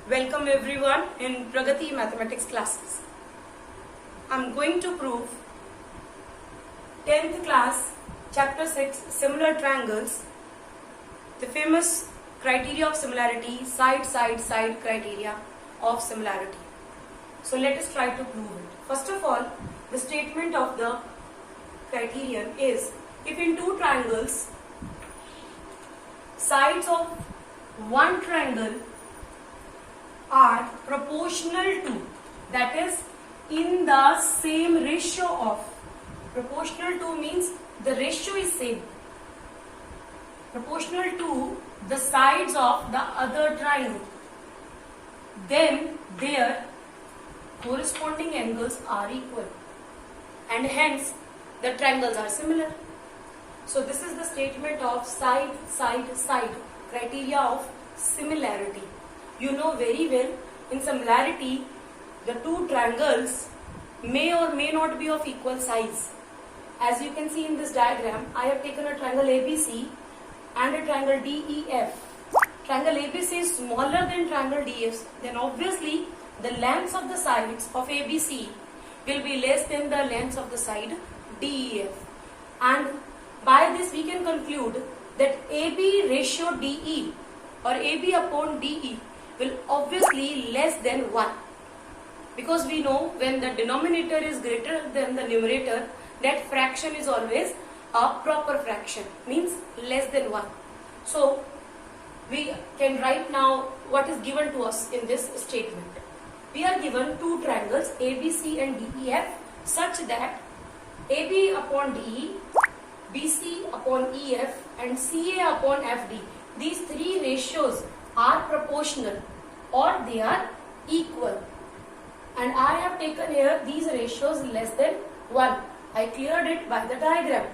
Welcome everyone in Pragati Mathematics classes. I'm going to prove 10th class chapter 6 similar triangles, the famous criteria of similarity, side criteria of similarity. So let us try to prove it. First of all, the statement of the criterion is if in two triangles sides of one triangle are proportional to, that is in the same ratio of, proportional to means the ratio is same, proportional to the sides of the other triangle, then their corresponding angles are equal and hence the triangles are similar. So this is the statement of side criteria of similarity. You know very well, in similarity the two triangles may or may not be of equal size. As you can see in this diagram, I have taken a triangle ABC and a triangle DEF. Triangle ABC is smaller than triangle DEF, then obviously the lengths of the sides of ABC will be less than the lengths of the side DEF. And by this we can conclude that AB ratio DE or AB upon DE will obviously less than 1. Because we know when the denominator is greater than the numerator, that fraction is always a proper fraction, means less than 1. So we can write now what is given to us in this statement. We are given two triangles ABC and DEF such that AB upon DE, BC upon EF and CA upon FD, these three ratios are proportional or they are equal. And I have taken here these ratios less than 1. I cleared it by the diagram.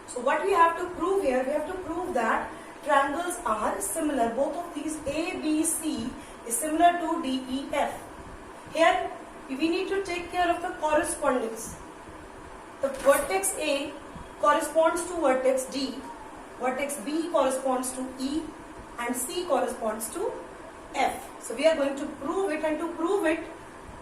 So what we have to prove here, we have to prove that triangles are similar. Both of these ABC is similar to DEF. Here we need to take care of the correspondence. The vertex A corresponds to vertex D, vertex B corresponds to E and C corresponds to F. So we are going to prove it, and to prove it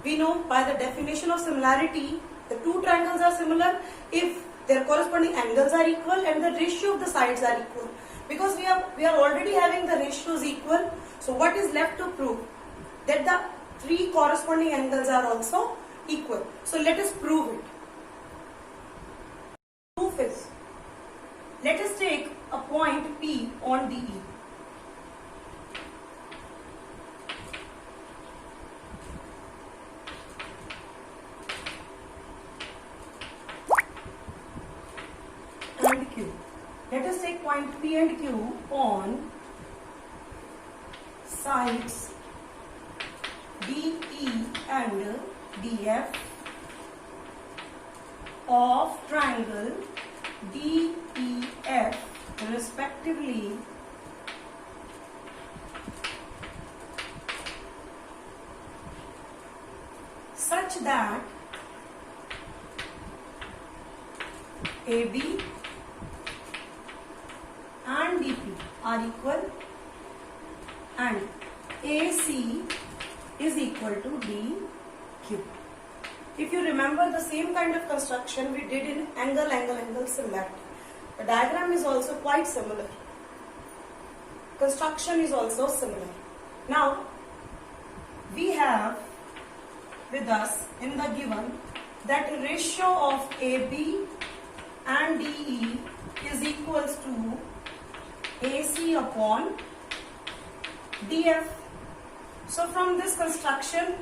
we know by the definition of similarity the two triangles are similar if their corresponding angles are equal and the ratio of the sides are equal. Because we are already having the ratios equal, so what is left to prove? That the three corresponding angles are also equal. So let us prove it. Proof is, let us take a point P on DE. And Q. Let us take point P and Q on sides DE and DF of triangle DEF respectively such that AB and DP are equal and AC is equal to DQ. If you remember the same kind of construction we did in angle similarity. The diagram is also quite similar. Construction is also similar. Now we have with us in the given that ratio of AB and DE is equals to AC upon DF. So from this construction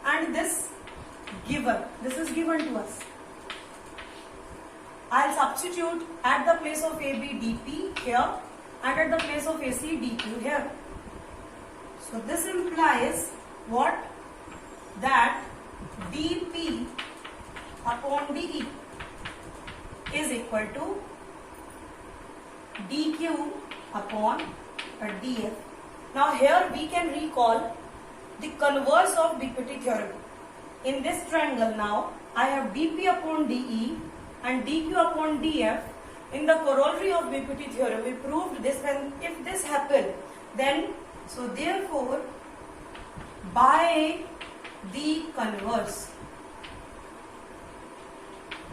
and this is given to us, I'll substitute at the place of AB DP here and at the place of AC DQ here. So this implies what? That DP upon DE is equal to DQ upon DF. Now here we can recall the converse of Bequety theorem. In this triangle now I have DP upon DE and DQ upon DF. In the corollary of Bequety theorem we proved this, when if this happened then so therefore by the converse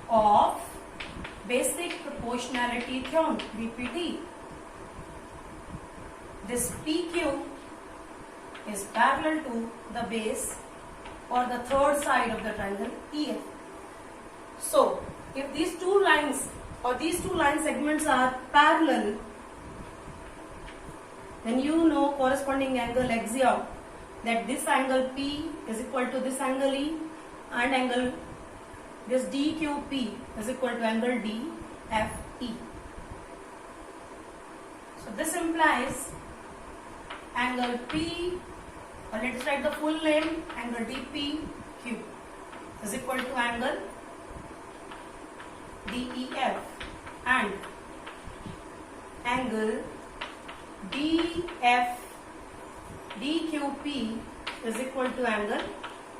of basic proportionality theorem, BPT. This PQ is parallel to the base or the third side of the triangle EF. So, if these two lines or these two line segments are parallel, then you know corresponding angle axiom that this angle P is equal to this angle E and angle this DQP is equal to angle DFE. So this implies angle P, or let us write the full name, angle DPQ is equal to angle DEF and angle DQP is equal to angle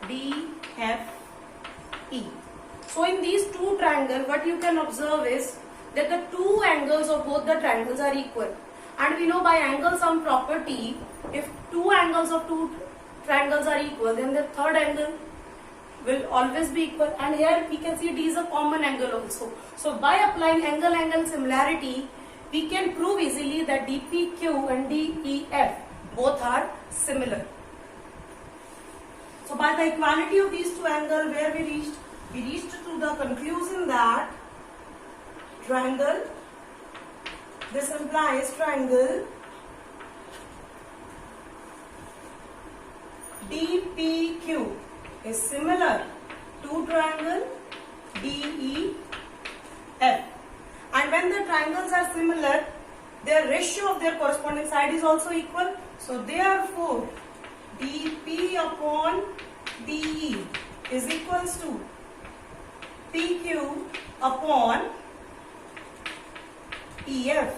DFE. So in these two triangles, what you can observe is that the two angles of both the triangles are equal. And we know by angle sum property, if two angles of two triangles are equal, then the third angle will always be equal. And here we can see D is a common angle also. So by applying angle-angle similarity, we can prove easily that DPQ and DEF both are similar. So by the equality of these two angles, where we reached to the conclusion that triangle, this implies triangle DPQ is similar to triangle DEF. And when the triangles are similar, their ratio of their corresponding side is also equal. So therefore, DP upon DE is equals to PQ upon EF.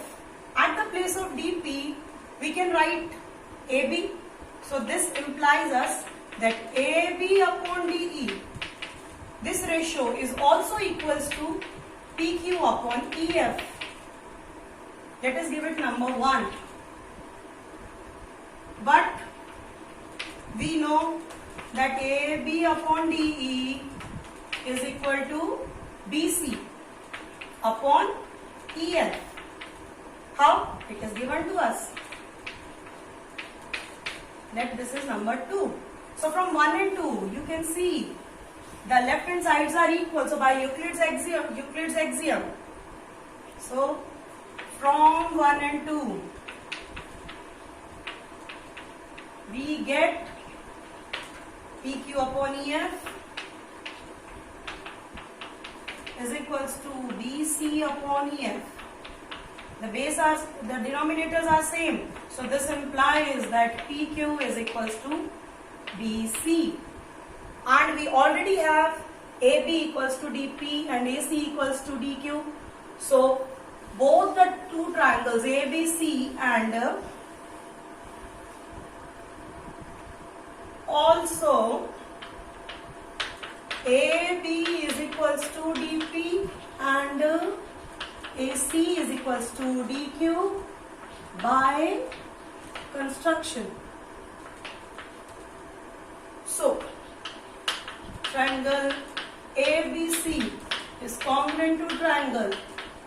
At the place of DP, we can write AB. So this implies us that AB upon DE, this ratio is also equals to PQ upon EF. Let us give it number 1. But we know that AB upon DE is equal to BC upon EF. How? It is given to us that this is number 2. So from 1 and 2, you can see the left hand sides are equal. So by Euclid's axiom. So from 1 and 2, we get PQ upon EF is equals to BC upon EF. The denominators are same. So this implies that PQ is equals to BC. And we already have AB equals to DP and AC equals to DQ. So both the two triangles ABC and also AB is equals to DP and AC is equals to DQ by construction. So triangle ABC is congruent to triangle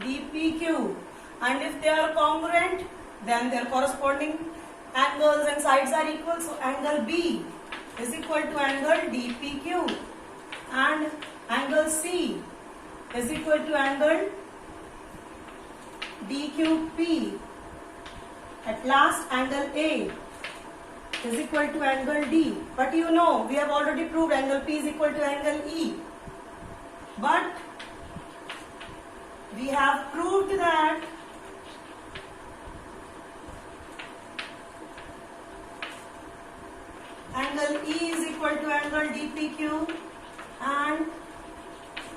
DPQ, and if they are congruent, then their corresponding angles and sides are equal. So angle B is equal to angle DPQ and angle C is equal to angle DQP. At last, angle A is equal to angle D. But you know, we have already proved angle P is equal to angle E. But we have proved that angle E is equal to angle DPQ and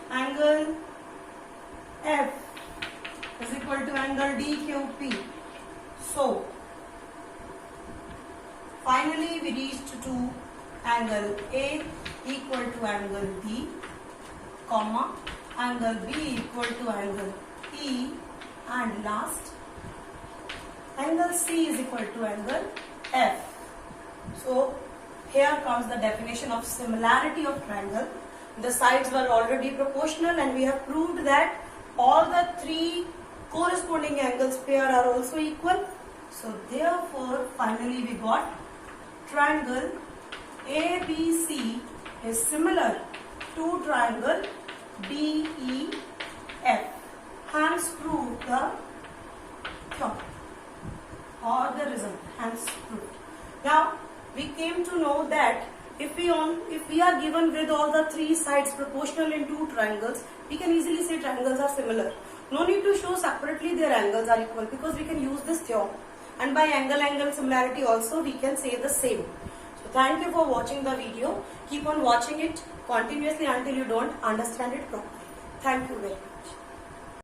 angle F is equal to angle DQP. So finally we reached to angle A equal to angle D, comma, angle B equal to angle E, and last angle C is equal to angle F. So here comes the definition of similarity of triangle. The sides were already proportional and we have proved that all the three corresponding angles pair are also equal. So therefore finally we got triangle ABC is similar to triangle DEF. Hence proved the theorem or the result. Hence proved. Now we came to know that if we are given with all the three sides proportional in two triangles, we can easily say triangles are similar. No need to show separately their angles are equal because we can use this theorem. And by angle-angle similarity also we can say the same. So thank you for watching the video. Keep on watching it continuously until you don't understand it properly. Thank you very much.